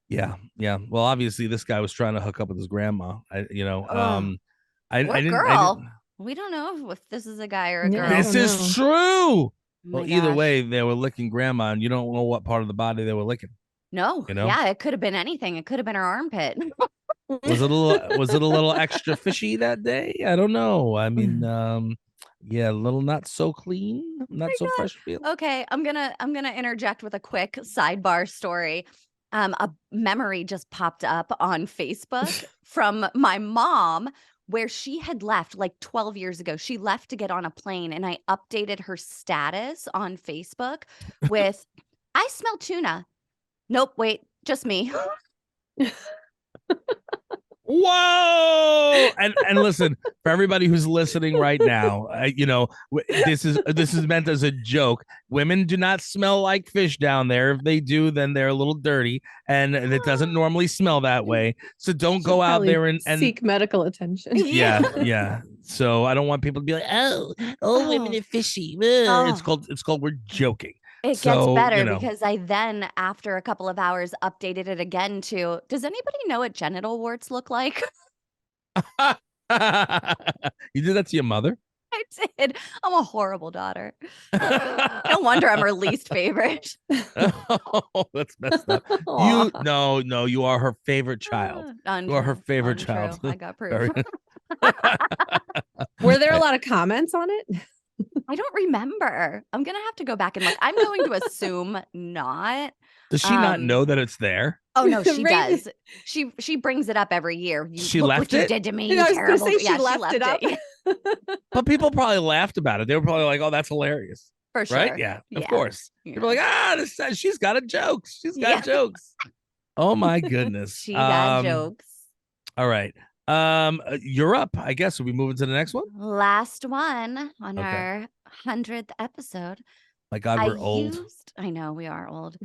yeah. Well, obviously this guy was trying to hook up with his grandma. Or I didn't. girl. We don't know if this is a guy or a Yeah, girl. I This don't is know. true. Oh my Well, either gosh. way, they were licking grandma, and you don't know what part of the body they were licking. No, You know? yeah, it could have been anything. It could have been her armpit. Was it a little extra fishy that day? I don't know. I mean, yeah, a little not so clean, not so fresh feel. Okay, I'm gonna interject with a quick sidebar story. A memory just popped up on Facebook from my mom where she had left like 12 years ago. She left to get on a plane, and I updated her status on Facebook with, I smell tuna. Nope, wait, just me. Whoa! And listen, for everybody who's listening right now, this is meant as a joke. Women do not smell like fish down there. If they do, then they're a little dirty, and it doesn't normally smell that way. So don't go out there and seek medical attention. yeah. So I don't want people to be like, oh, all women are fishy. Ugh. It's called we're joking. It gets better because I then, after a couple of hours, updated it again to, does anybody know what genital warts look like? You did that to your mother? I did. I'm a horrible daughter. No wonder I'm her least favorite. Oh, that's messed up. You are her favorite child. Untrue. You are her favorite Untrue. child. I got proof. Were there a lot of comments on it? I don't remember. I'm gonna have to go back and look. I'm going to assume not. Does she not know that it's there? Oh no, she Right. does. She brings it up every year. She look left what you it? did to me. I You was gonna terrible. say Yeah, she left it up. Yeah, But people probably laughed about it. They were probably like, "Oh, that's hilarious." for sure. Right? Yeah, of course. Yeah. People are like, she's got a joke. She's got jokes. Oh my goodness. She got jokes. All right. You're up. I guess we'll be moving to the next one. Last one on our 100th episode. My God, we're old. I know we are old.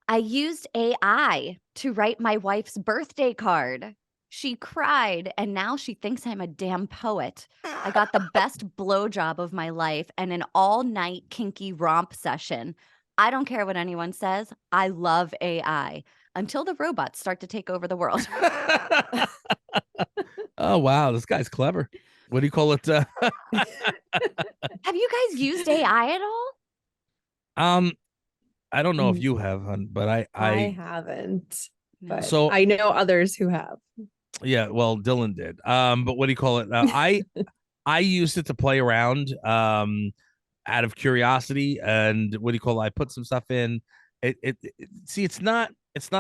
I used AI to write my wife's birthday card. She cried, and now she thinks I'm a damn poet. I got the best blowjob of my life and an all-night kinky romp session. I don't care what anyone says. I love AI until the robots start to take over the world. Oh, wow. This guy's clever. What do you call it? Have you guys used AI at all? I don't know if you have, hon, but I haven't. No. But So- I know others who have. Yeah, well, Dylan did. But what do you call it? I used it to play around out of curiosity, and what do you call it? I put some stuff in, see, it's not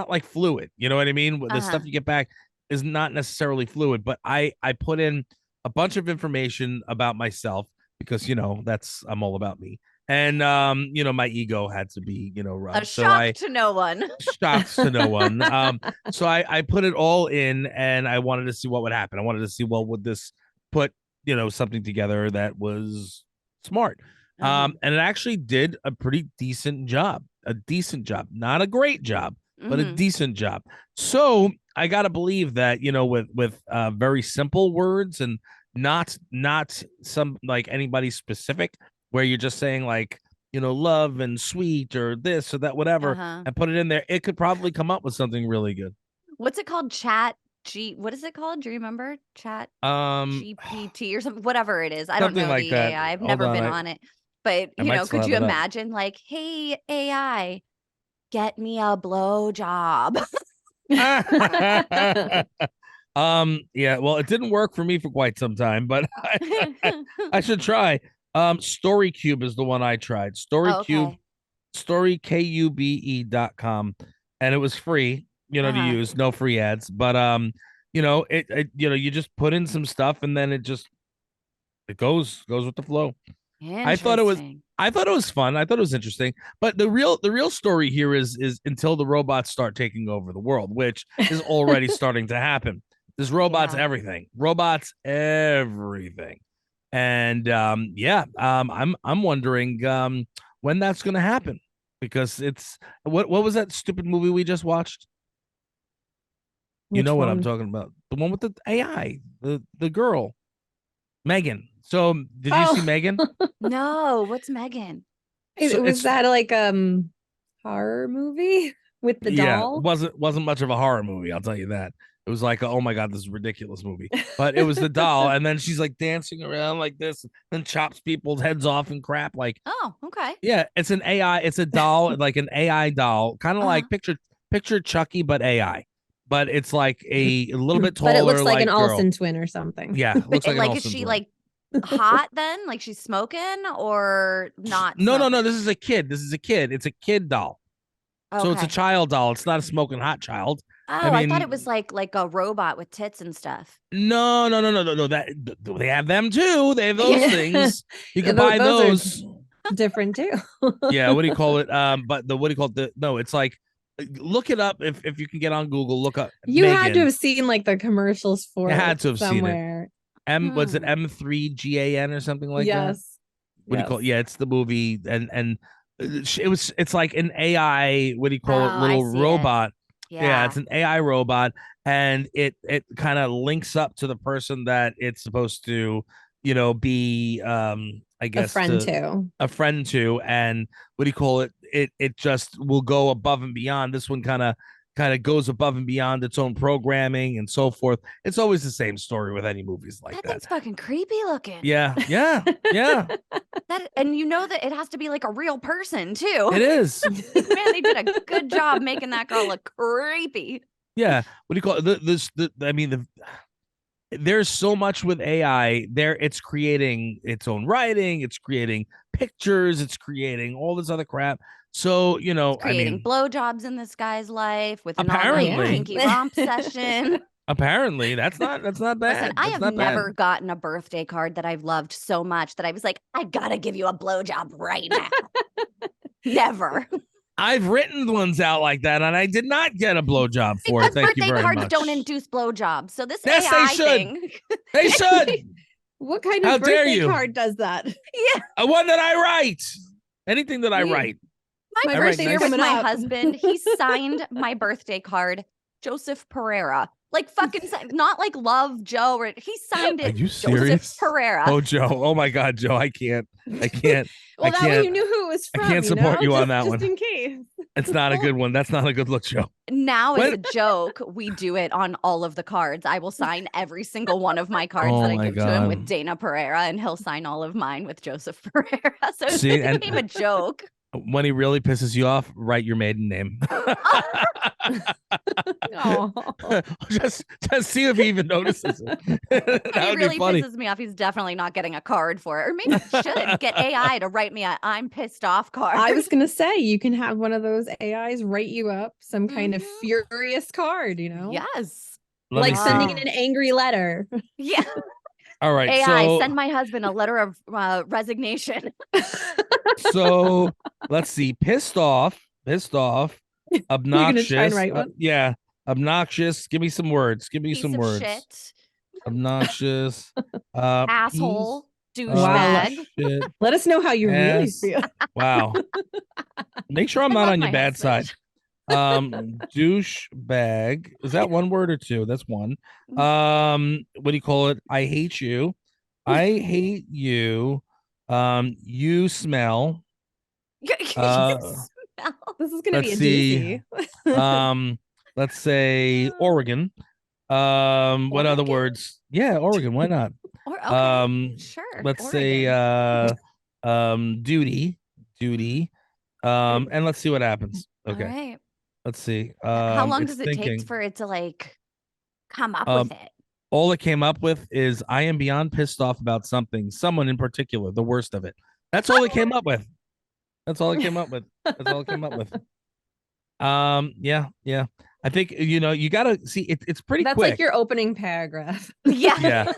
like fluid. You know what I mean? The stuff Uh-huh. you get back is not necessarily fluid, but I put in a bunch of information about myself because that's I'm all about me. And my ego had to be, A rubbed. So shock I to no one. shocks to no one. So I put it all in and I wanted to see what would happen. I wanted to see, well, would this put, something together that was smart. Uh-huh. And it actually did a pretty decent job. A decent job. Not a great job, but a Mhm. decent job. So I gotta believe that, with very simple words and not some like anybody specific where you're just saying like, love and sweet or this or that, whatever, Uh-huh. and put it in there, it could probably come up with something really good. What's it called? What is it called? Do you remember? Chat Um, GPT or something, whatever it is. I don't something know like the that. AI. I've Hold never on, been on it. But, I might still could have you it up. imagine like, "Hey, AI, get me a blow job." Yeah, well, it didn't work for me for quite some time, but I should try. Story Cube is the one I tried. Story Oh, Cube, okay. storykube.com, and it was free, to Uh-huh. use, no free ads. But you just put in some stuff and then it goes with the flow. I thought it was Interesting. I thought it was fun. I thought it was interesting. But the real story here is until the robots start taking over the world, which is already starting to happen. There's robots Yeah. everything. Robots everything. And I'm wondering when that's going to happen because it's what was that stupid movie we just watched? You Which know what I'm one? talking about. The one with the AI, the girl, Megan. So, did you see Oh, Megan? No, what's Megan? So it was it's that like horror movie with the Yeah, doll? wasn't much of a horror movie, I'll tell you that. It was like, oh my god, this is a ridiculous movie. But it was the doll, and then she's like dancing around like this, and chops people's heads off and crap. Like, Oh, okay. yeah, it's an AI, it's a doll, like an AI doll, kind of Uh-huh. like picture Chucky, but AI. But it's like a little bit But it looks taller, like an like girl. Olsen twin or something. Yeah, looks like an Like, is Olsen she twin. like hot then? Like she's smoking or not No. smoking? This is a kid. This is a kid. It's a kid doll. So it's a Okay. child doll. It's not a smoking hot child. I Oh, I thought it was mean, like a robot with tits and stuff. no. That they have them too. They have those Yeah. things. You Yeah, could buy those are those. different too. Yeah, what do you call it? But the what do you call it? No, it's like look it up if you can get on Google. Look up You had to Megan. have seen like the commercials You for it had to have seen it. somewhere. Was it Hmm. M3GAN or something like that? Yes. What do you Yes. call it? Yeah, it's the movie and it's like an AI, what do you Oh, call it, I little see it. robot. Yeah, Yeah. it's an AI robot, and it kind of links up to the person that it's supposed to, be I A guess friend to too. a friend to, and what do you call it? It just will go above and beyond. This one kind of goes above and beyond its own programming and so forth. It's always the same story with any movies like That that. thing's fucking creepy looking. Yeah. And you know that it has to be like a real person too. It is. Like, man, they did a good job making that girl look creepy. Yeah. What do you call it? I mean, there's so much with AI there. It's creating its own writing. It's creating pictures. It's creating all this other crap. So, I Creating mean, blowjobs in this guy's life with an online Yeah. apparently, kinky romp session. apparently that's not Listen, bad. I That's have not bad. never gotten a birthday card that I've loved so much that I was like, I gotta give you a blowjob right now. Never. I've written ones out like that, and I did not get a blowjob for it. Because Thank you birthday very cards much. don't induce blowjobs. So this Yes, they AI should. thing. They should. What kind How of dare birthday you? card does that? Yeah. A one that I write. Anything that I Me. write. My I write First birthday's year nice- with coming my up. husband, he signed my birthday card, Joseph Pereira. Like fucking, not like Love Joe. Or he signed Are it, you Joseph serious? Pereira. Oh, Joe. Oh my God, Joe. I can't. Well, I that way can't. you knew who it was I from. can't support you on that just one. in case. It's not a good one. That's not a good look, Joe. Now, When- as a joke, we do it on all of the cards. I will sign every single one of my cards Oh that I my give to him God. with Dayna Pereira, and he'll sign all of mine with Joseph Pereira. So See, it and- became a joke. When he really pisses you off, write your maiden name. Oh. just see if he even notices it. That He would really be funny. pisses me off. He's definitely not getting a card for it. Or maybe he should get AI to write me a I'm pissed off card. I was gonna say you can have one of those AIs write you up some kind of furious card, Yes. Let me like sending see. in an angry letter. Yeah. All right, AI, so send my husband a letter of resignation. so let's see. Pissed off, You're gonna try and obnoxious. write one. Yeah, obnoxious. Give me some words. Give me Piece some of words. shit. Obnoxious. Asshole. Piece Wow. Douchebag. of shit. Let us know how you really Ass. feel. Wow. Make sure I'm I not love on your my bad husband. side. Douche bag. Is that one word or two? That's one. What do you call it? I hate you. I hate you. You smell. You smell. This is gonna Let's be a see. doozy. Let's say Oregon. What other Oregon? words? Yeah, Oregon. Why not? Or okay, sure. Let's Oregon. say duty. And let's see what happens. All Okay. right. Let's see. How long It's does it take thinking. for it to like come up with it? All it came up with is I am beyond pissed off about something, someone in particular, the worst of it. That's all it came up with. That's all it came up with. That's all it came up with. Yeah. I think you gotta see it's pretty That's quick. like your opening paragraph. Yeah.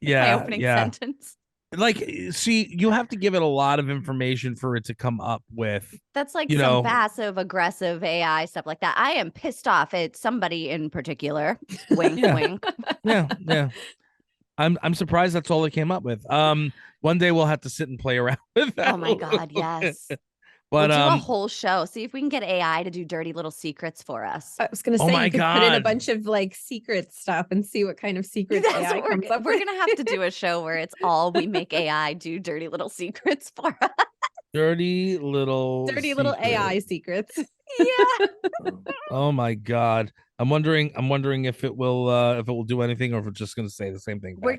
Yeah. My opening sentence. Like, see, you have to give it a lot of information for it to come up with. That's like some passive aggressive AI stuff like that. I am pissed off at somebody in particular. Wink, wink. Yeah. I'm surprised that's all it came up with. One day we'll have to sit and play around with that. Oh my God, yes. But we'll do a whole show. See if we can get AI to do dirty little secrets for us. I was gonna say you could put in a bunch of like secret stuff and see what kind of secrets AI comes up We're with. gonna have to do a show where it's all we make AI do dirty little secrets for us. Dirty little AI secrets. Yeah. Oh my God. I'm wondering if it will do anything or if it's just gonna say the same thing back. We're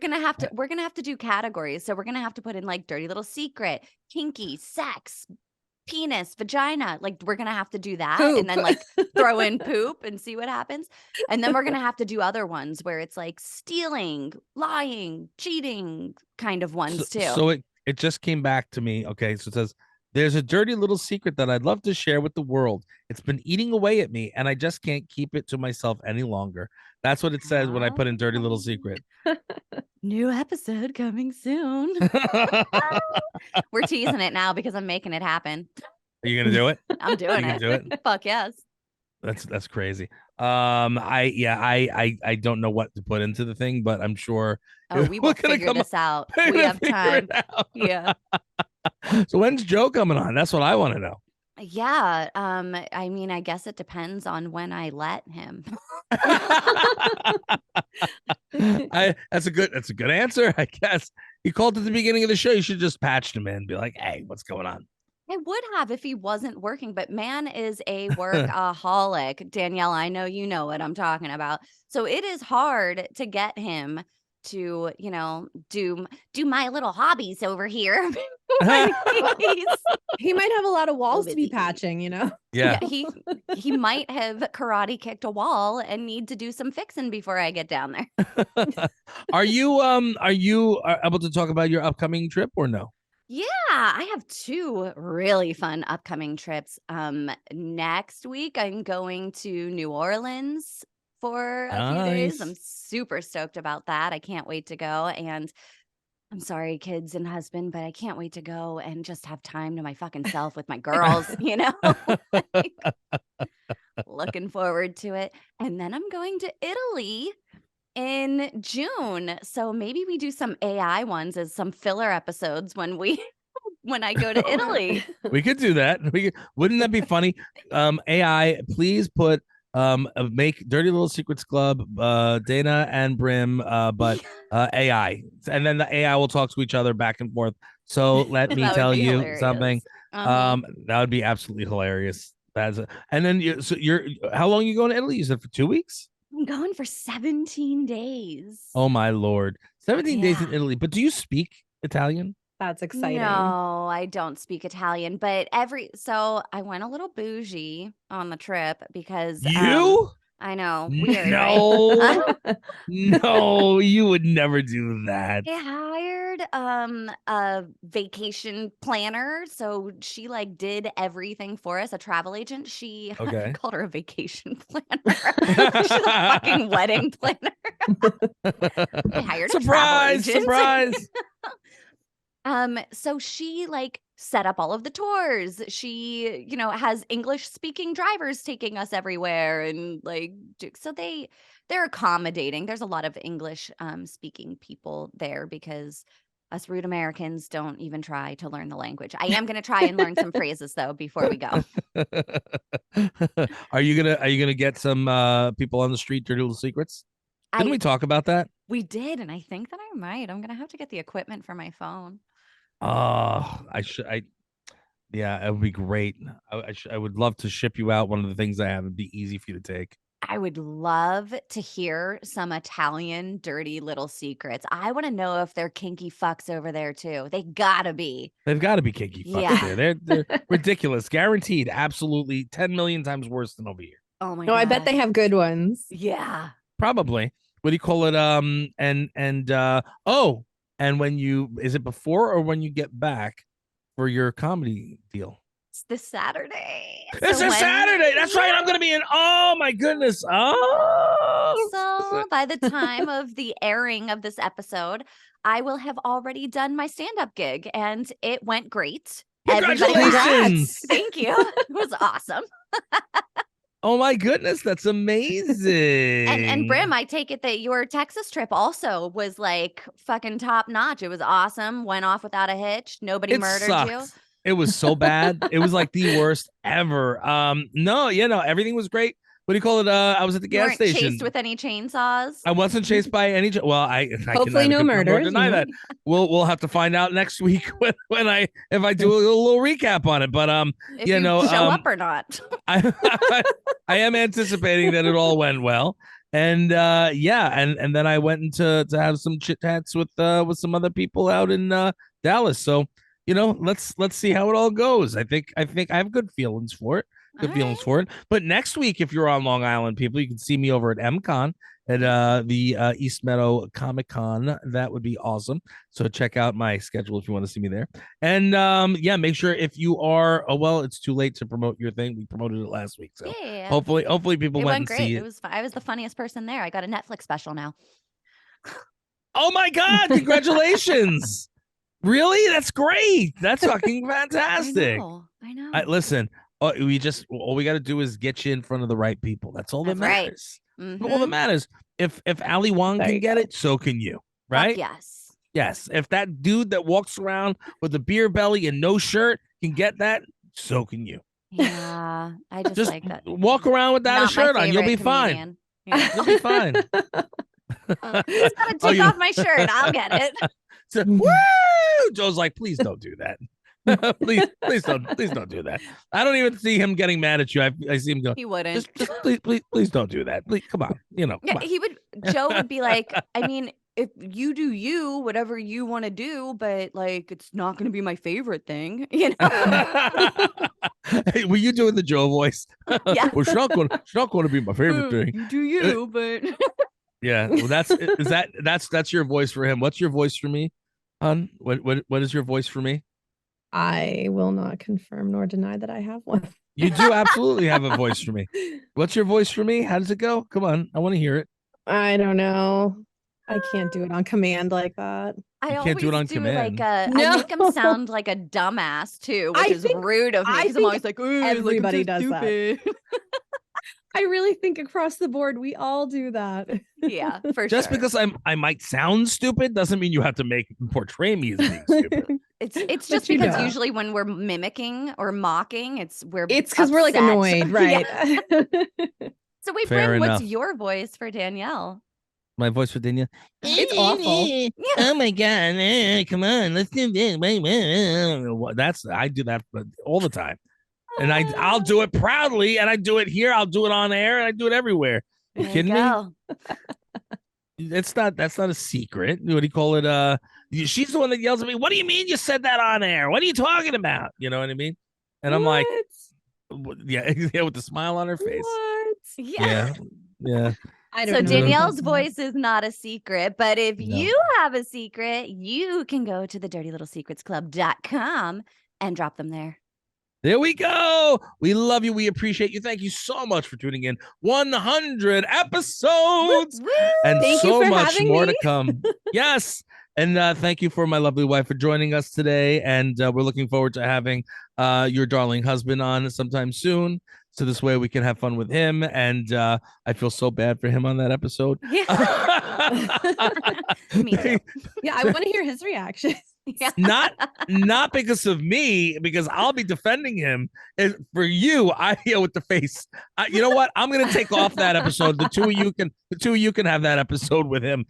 gonna have to do categories. So we're gonna have to put in like dirty little secret, kinky, sex, penis, vagina. Like we're gonna have to do that Poop. and then like throw in poop and see what happens. And then we're gonna have to do other ones where it's like stealing, lying, cheating kind of ones too. So it just came back to me. Okay, so it says there's a dirty little secret that I'd love to share with the world. It's been eating away at me and I just can't keep it to myself any longer. That's what it says when I put in dirty little secret. New episode coming soon. We're teasing it now because I'm making it happen. Are you gonna do it? I'm doing it. Do it? Fuck yes. That's crazy. I don't know what to put into the thing, but I'm sure. Oh, we will figure this out. We have time. Yeah. So when's Joe coming on? That's what I want to know. Yeah. I mean, I guess it depends on when I let him. That's a good answer, I guess. You called at the beginning of the show. You should just patched him in and be like, hey, what's going on? I would have if he wasn't working, but man is a workaholic. Danielle, I know you know what I'm talking about. So it is hard to get him to, do my little hobbies over here. He might have a lot of walls to be patching, Yeah. He might have karate kicked a wall and need to do some fixing before I get down there. Are you able to talk about your upcoming trip or no? Yeah, I have 2 really fun upcoming trips. Next week I'm going to New Orleans for a few days. I'm super stoked about that. I can't wait to go. And I'm sorry, kids and husband, but I can't wait to go and just have time to my fucking self with my girls, Like, looking forward to it. And then I'm going to Italy in June. So maybe we do some AI ones as some filler episodes when I go to Italy. We could do that. Wouldn't that be funny? AI, please put make Dirty Little Secrets Club, Dayna and Brim, but AI, and then the AI will talk to each other back and forth. So let me tell you hilarious. Something. That would be absolutely hilarious. And then you're how long are you going to Italy? You said for 2 weeks? I'm going for 17 days. Oh my Lord. 17 days in Italy. But do you speak Italian? That's exciting. No, I don't speak Italian, but so I went a little bougie on the trip because I know. Weird, No, right? no, you would never do that. I hired a vacation planner, so she like did everything for us, a travel agent. She Okay. called her a vacation planner. She's a fucking wedding planner. I hired a travel Surprise, agent. surprise. So she like set up all of the tours. She, has English speaking drivers taking us everywhere and like so they're accommodating. There's a lot of English speaking people there because us rude Americans don't even try to learn the language. I am going to try and learn some phrases though before we go. Are you gonna get some people on the street dirty little secrets? Didn't we talk about that? We did, and I think that I might. I'm gonna have to get the equipment for my phone. Oh, yeah, it would be great. I would love to ship you out one of the things I have. It'd be easy for you to take. I would love to hear some Italian dirty little secrets. I want to know if they're kinky fucks over there too. They gotta be. They've got to be kinky fucks there. They're ridiculous, guaranteed, absolutely 10 million times worse than over here. Oh my No, god! I bet they have good ones. Yeah, probably. What do you call it? And when is it before or when you get back for your comedy deal? it's this Saturday. It's a Saturday. That's right. I'm gonna be in. Oh my goodness. Oh. So by the time of the airing of this episode, I will have already done my stand-up gig, and it went great. Congratulations! Thank you. It was awesome. Oh my goodness, that's amazing. And Brim, I take it that your Texas trip also was like fucking top notch. It was awesome. Went off without a hitch. Nobody murdered you. It was so bad. It was like the worst ever. No, everything was great. What do you call it? I was at the gas station. Chased with any chainsaws? I wasn't chased by any. Well, I hopefully no murders. Deny that. We'll have to find out next week if I do a little recap on it. But if you show up or not. I am anticipating that it all went well. And and then I went to have some chit chats with some other people out in Dallas. So let's see how it all goes. I think I have good feelings for it. But next week, if you're on Long Island, people, you can see me over at MCon at the East Meadow Comic Con. That would be awesome. So check out my schedule if you want to see me there. And make sure if you are. Oh well, it's too late to promote your thing. We promoted it last week, so hopefully people went and great. see it. I was the funniest person there. I got a Netflix special now. Oh my God! Congratulations! Really? That's great. That's fucking fantastic. I know. Listen. All we got to do is get you in front of the right people. That's all that matters. Right. Mm-hmm. All that matters. If Ali Wong can get it, so can you. Right? Yes. Yes. If that dude that walks around with a beer belly and no shirt can get that, so can you. Yeah, I just like that. Walk around without a shirt on. You'll be fine. Yeah. You'll be fine. Just gotta take off my shirt. I'll get it. So, woo! Joe's like, please don't do that. please don't do that. I don't even see him getting mad at you. I see him go. He wouldn't. Just please don't do that. Please, come on. Come on. He would. Joe would be like, I mean, if you do you, whatever you want to do, but like, it's not going to be my favorite thing. Hey, were you doing the Joe voice? Yeah. Well, it's not going to be my favorite thing. You do you, but. Yeah. Well, that's your voice for him. What's your voice for me, hon? What is your voice for me? I will not confirm nor deny that I have one. You do absolutely have a voice for me. What's your voice for me? How does it go? Come on. I want to hear it. I don't know. I can't do it on command like that. I can't do it on command. I make him sound like a dumbass too, which is rude of me because I'm always like, everybody does that. I really think across the board we all do that. Yeah, for Just sure. because I might sound stupid doesn't mean you have to portray me as being stupid. It's just because usually when we're mimicking or mocking, it's because we're like annoyed, right? So wait, Brim, what's your voice for Danielle? My voice for Danielle? It's awful. Oh my God! Come on, let's do this. I do that all the time. And I'll do it proudly, and I do it here. I'll do it on air, and I do it everywhere. You kidding me? That's not a secret. What do you call it? She's the one that yells at me. What do you mean you said that on air? What are you talking about? You know what I mean? And I'm like, yeah, with the smile on her face. What? Yeah. Yeah. I So don't know. Danielle's anything. voice is not a secret, but if No. you have a secret, you can go to the dirtylittlesecretsclub.com and drop them there. There we go. We love you. We appreciate you. Thank you so much for tuning in. 100 episodes Woo! and Thank you so for much having more me. to come. Yes. And thank you for my lovely wife for joining us today. And we're looking forward to having your darling husband on sometime soon. So this way we can have fun with him. And I feel so bad for him on that episode. Yeah. Me too. Yeah, I want to hear his reaction. Yeah. Not because of me, because I'll be defending him. For you, I with the face. You know what? I'm gonna take off that episode. The two of you can have that episode with him.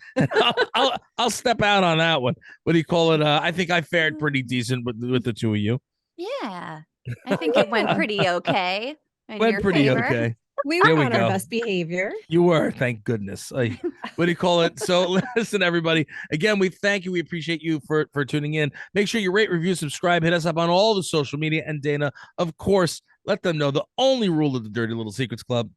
I'll step out on that one. What do you call it? I think I fared pretty decent with the two of you. Yeah. I think it went pretty okay. In Went your pretty favor. okay. We There were we on our go. best behavior. You were, thank goodness. What do you call it? So listen, everybody. Again, we thank you. We appreciate you for tuning in. Make sure you rate, review, subscribe, hit us up on all the social media. And Dayna, of course, let them know the only rule of the Dirty Little Secrets Club.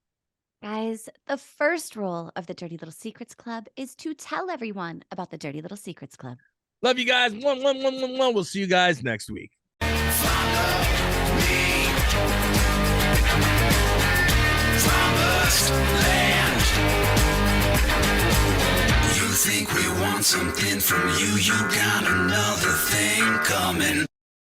Guys, the first rule of the Dirty Little Secrets Club is to tell everyone about the Dirty Little Secrets Club. Love you guys. One. We'll see you guys next week. Land. You think we want something from you? You got another thing coming.